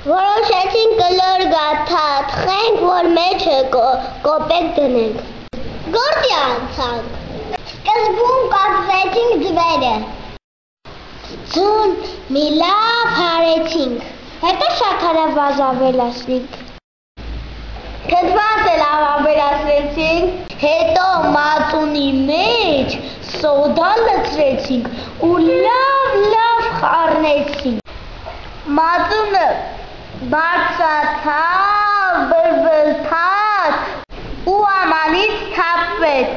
Որոշեցինք կլոր գաթաթխենք, որ մեջը կոպեկ դնենք։ Գործի անցանք։ Սկզբում կատվեցինք ձվերը։ Ձուն մի լավ հարեցինք։ Հետո շաքարավազ ավելացրինք։ Քթված լավ ավելացրեցինք։ Հետո մածունի մեջ սոդա լցրեցինք ու լավ խառնեցինք։ Մածունը բարձրացավ, բրբլթաց ու ամանից թափվեց։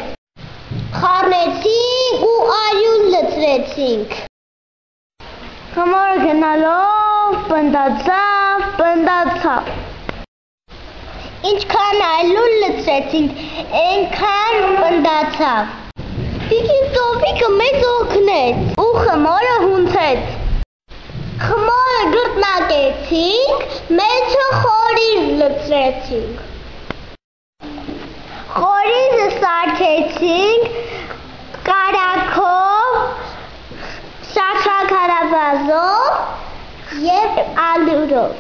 Խառնեցինք ու արյուն լցրեցինք։ Խմորը գնալով պնդացավ։ Ինչքան արյուն լցրեցինք, այնքան պնդացավ։ Տիկին Սոֆիկը մեզ օգնեց ու խմորը հունցեց։ Խմորը գրտնակեցինք, մեջը խորիզ լցրեցինք։ Խորիզը սարքեցինք կարագով, շաքարավազով և ալյուրով։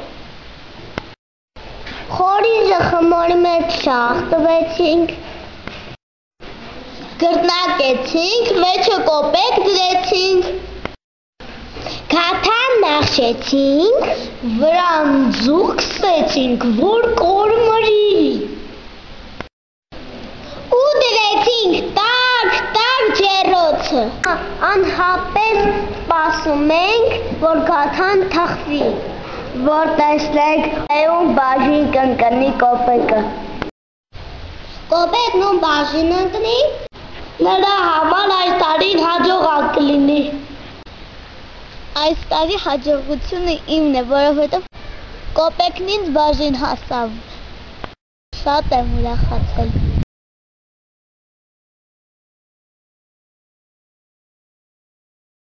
Խորիզը խմորի մեջ շաղտվեցինք, գրտնակեցինք, մեջը կոպեկ դրեցինք, Գաթան նախշեցինք, վրան ձուկ սկսեցինք, որ կորմրի։ Ու դրեցինք տաք ջեռոցը։ Անհապետ սպասում ենք, որ գաթան թխվի, որ տեսնենք էում բաժին կընկնի կոպեկը։ Կոպեկն ու բաժին ընկնի, նրա համար այս տարին հաջողակ կլինի։ Այս տարի հաջողությունը իմն է, որովհետև կոպեկն ինձ բաժին հասավ։ Շատ եմ ուրախացել։